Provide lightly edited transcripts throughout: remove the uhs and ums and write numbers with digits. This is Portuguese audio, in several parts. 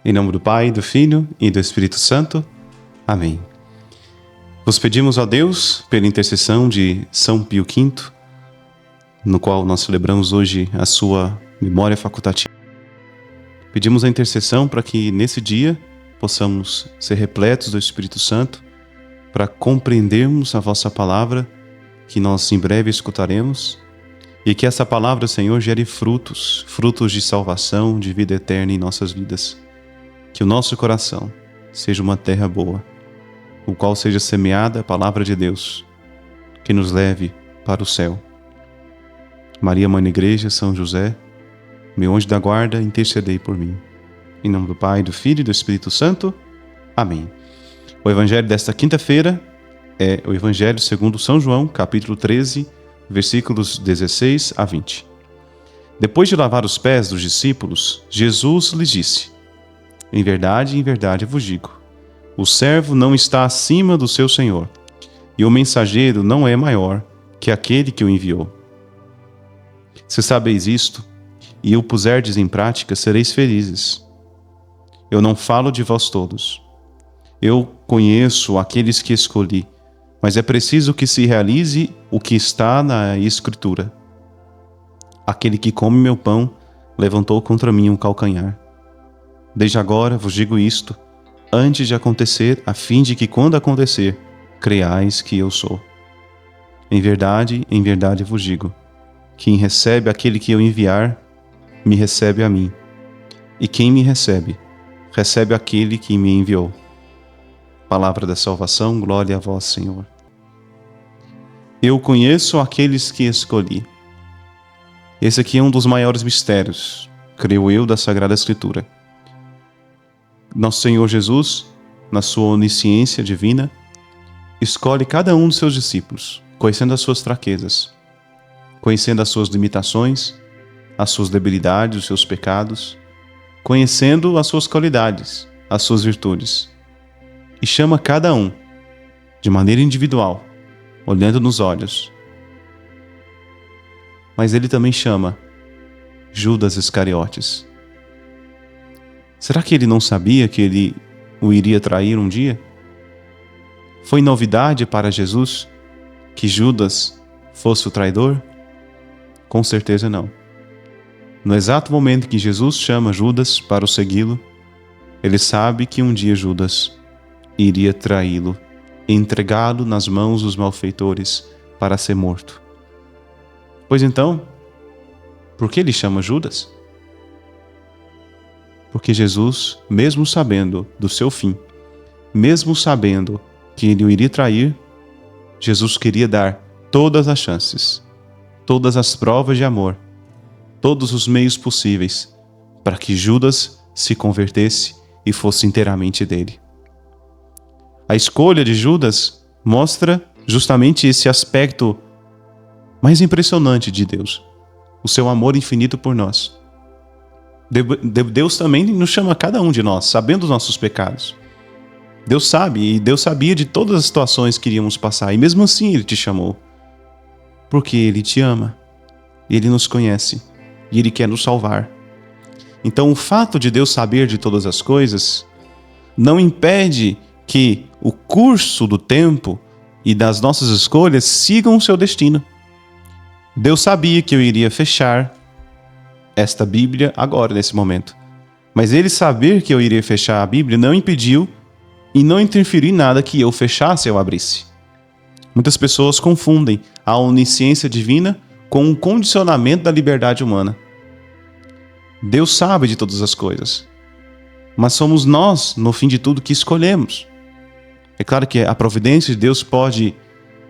Em nome do Pai, do Filho e do Espírito Santo. Amém. Vos pedimos, ó Deus, pela intercessão de São Pio V, no qual nós celebramos hoje a sua memória facultativa. Pedimos a intercessão para que nesse dia possamos ser repletos do Espírito Santo, para compreendermos a vossa palavra, que nós em breve escutaremos, e que essa palavra, Senhor, gere frutos de salvação, de vida eterna em nossas vidas. Que o nosso coração seja uma terra boa, o qual seja semeada a palavra de Deus, que nos leve para o céu. Maria, Mãe da Igreja, São José, meu anjo da guarda, intercedei por mim. Em nome do Pai, do Filho e do Espírito Santo. Amém. O evangelho desta quinta-feira é o Evangelho segundo São João, capítulo 13, versículos 16 a 20. Depois de lavar os pés dos discípulos, Jesus lhes disse: em verdade vos digo, o servo não está acima do seu senhor, e o mensageiro não é maior que aquele que o enviou. Se sabeis isto, e o puserdes em prática, sereis felizes. Eu não falo de vós todos. Eu conheço aqueles que escolhi, mas é preciso que se realize o que está na Escritura. Aquele que come meu pão levantou contra mim um calcanhar. Desde agora vos digo isto, antes de acontecer, a fim de que, quando acontecer, creais que eu sou. Em verdade vos digo, quem recebe aquele que eu enviar, me recebe a mim. E quem me recebe, recebe aquele que me enviou. Palavra da salvação, glória a vós, Senhor. Eu conheço aqueles que escolhi. Esse aqui é um dos maiores mistérios, creio eu, da Sagrada Escritura. Nosso Senhor Jesus, na sua onisciência divina, escolhe cada um dos seus discípulos, conhecendo as suas fraquezas, conhecendo as suas limitações, as suas debilidades, os seus pecados, conhecendo as suas qualidades, as suas virtudes. E chama cada um, de maneira individual, olhando nos olhos. Mas ele também chama Judas Iscariotes. Será que ele não sabia que ele o iria trair um dia? Foi novidade para Jesus que Judas fosse o traidor? Com certeza não. No exato momento que Jesus chama Judas para o segui-lo, ele sabe que um dia Judas iria traí-lo e entregá-lo nas mãos dos malfeitores para ser morto. Pois então, por que ele chama Judas? Porque Jesus, mesmo sabendo do seu fim, mesmo sabendo que ele o iria trair, Jesus queria dar todas as chances, todas as provas de amor, todos os meios possíveis para que Judas se convertesse e fosse inteiramente dele. A escolha de Judas mostra justamente esse aspecto mais impressionante de Deus, o seu amor infinito por nós. Deus também nos chama cada um de nós, sabendo dos nossos pecados. Deus sabe, e Deus sabia de todas as situações que iríamos passar, e mesmo assim Ele te chamou. Porque Ele te ama, Ele nos conhece, e Ele quer nos salvar. Então o fato de Deus saber de todas as coisas não impede que o curso do tempo e das nossas escolhas sigam o seu destino. Deus sabia que eu iria fechar esta Bíblia agora, nesse momento. Mas Ele saber que eu iria fechar a Bíblia não impediu e não interferiu em nada que eu fechasse ou abrisse. Muitas pessoas confundem a onisciência divina com um condicionamento da liberdade humana. Deus sabe de todas as coisas, mas somos nós, no fim de tudo, que escolhemos. É claro que a providência de Deus pode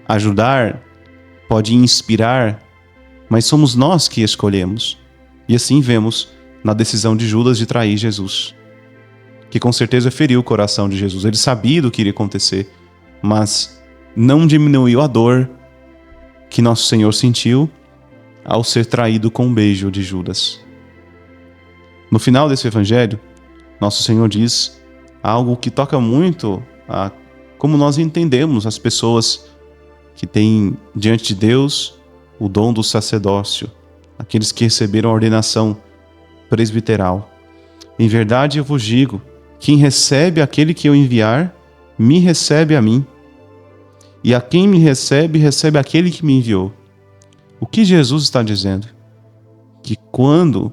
ajudar, pode inspirar, mas somos nós que escolhemos. E assim vemos na decisão de Judas de trair Jesus, que com certeza feriu o coração de Jesus. Ele sabia do que iria acontecer, mas não diminuiu a dor que nosso Senhor sentiu ao ser traído com um beijo de Judas. No final desse evangelho, nosso Senhor diz algo que toca muito a como nós entendemos as pessoas que têm diante de Deus o dom do sacerdócio, aqueles que receberam a ordenação presbiteral. Em verdade eu vos digo, quem recebe aquele que eu enviar, me recebe a mim. E a quem me recebe, recebe aquele que me enviou. O que Jesus está dizendo? Que quando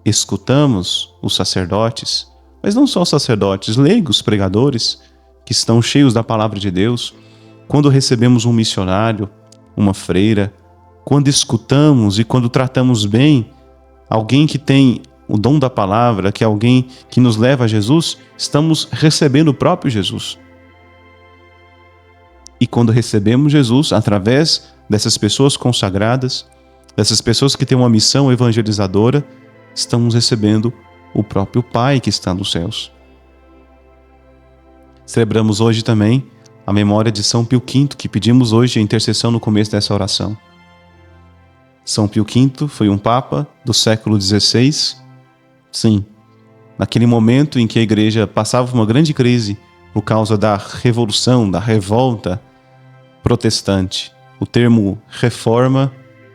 escutamos os sacerdotes, mas não só os sacerdotes, leigos, pregadores, que estão cheios da palavra de Deus, quando recebemos um missionário, uma freira, quando escutamos e quando tratamos bem alguém que tem o dom da palavra, que é alguém que nos leva a Jesus, estamos recebendo o próprio Jesus. E quando recebemos Jesus, através dessas pessoas consagradas, dessas pessoas que têm uma missão evangelizadora, estamos recebendo o próprio Pai que está nos céus. Celebramos hoje também a memória de São Pio V, que pedimos hoje a intercessão no começo dessa oração. São Pio V foi um Papa do século XVI. Sim, naquele momento em que a Igreja passava uma grande crise por causa da revolução, da revolta protestante. O termo reforma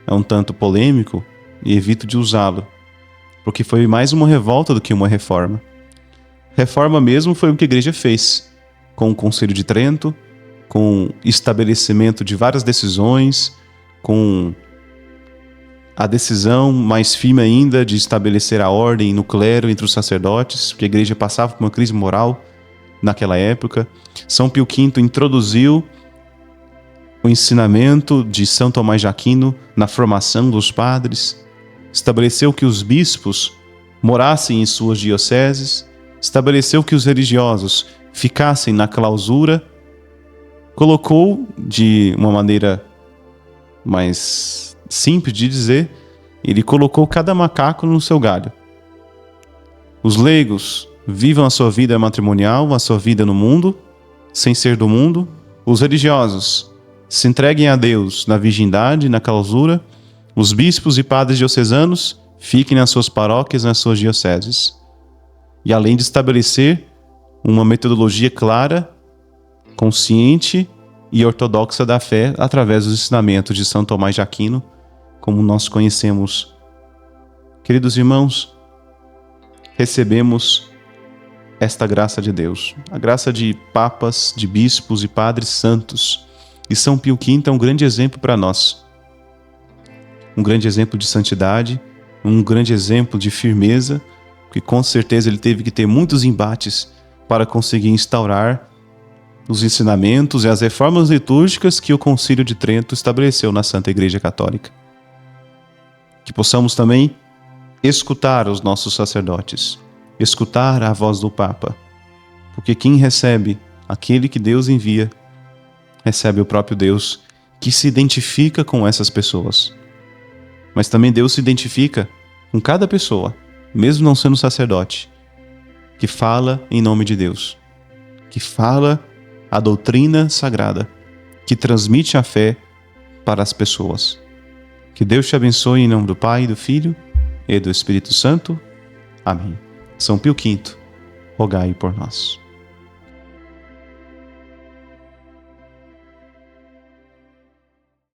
é um tanto polêmico e evito de usá-lo, porque foi mais uma revolta do que uma reforma. Reforma mesmo foi o que a Igreja fez, com o Concílio de Trento, com o estabelecimento de várias decisões, com a decisão mais firme ainda de estabelecer a ordem no clero entre os sacerdotes, porque a Igreja passava por uma crise moral naquela época. São Pio V introduziu o ensinamento de São Tomás de Aquino na formação dos padres, estabeleceu que os bispos morassem em suas dioceses, estabeleceu que os religiosos ficassem na clausura, colocou de uma maneira mais simples de dizer, ele colocou cada macaco no seu galho. Os leigos vivam a sua vida matrimonial, a sua vida no mundo, sem ser do mundo. Os religiosos se entreguem a Deus na virgindade, na clausura. Os bispos e padres diocesanos fiquem nas suas paróquias, nas suas dioceses. E além de estabelecer uma metodologia clara, consciente e ortodoxa da fé através dos ensinamentos de São Tomás de Aquino, como nós conhecemos. Queridos irmãos, recebemos esta graça de Deus, a graça de papas, de bispos e padres santos. E São Pio V é um grande exemplo para nós. Um grande exemplo de santidade, um grande exemplo de firmeza, porque com certeza ele teve que ter muitos embates para conseguir instaurar os ensinamentos e as reformas litúrgicas que o Concílio de Trento estabeleceu na Santa Igreja Católica. Que possamos também escutar os nossos sacerdotes, escutar a voz do Papa, porque quem recebe aquele que Deus envia, recebe o próprio Deus, que se identifica com essas pessoas. Mas também Deus se identifica com cada pessoa, mesmo não sendo sacerdote, que fala em nome de Deus, que fala a doutrina sagrada, que transmite a fé para as pessoas. Que Deus te abençoe em nome do Pai, do Filho e do Espírito Santo. Amém. São Pio V, rogai por nós.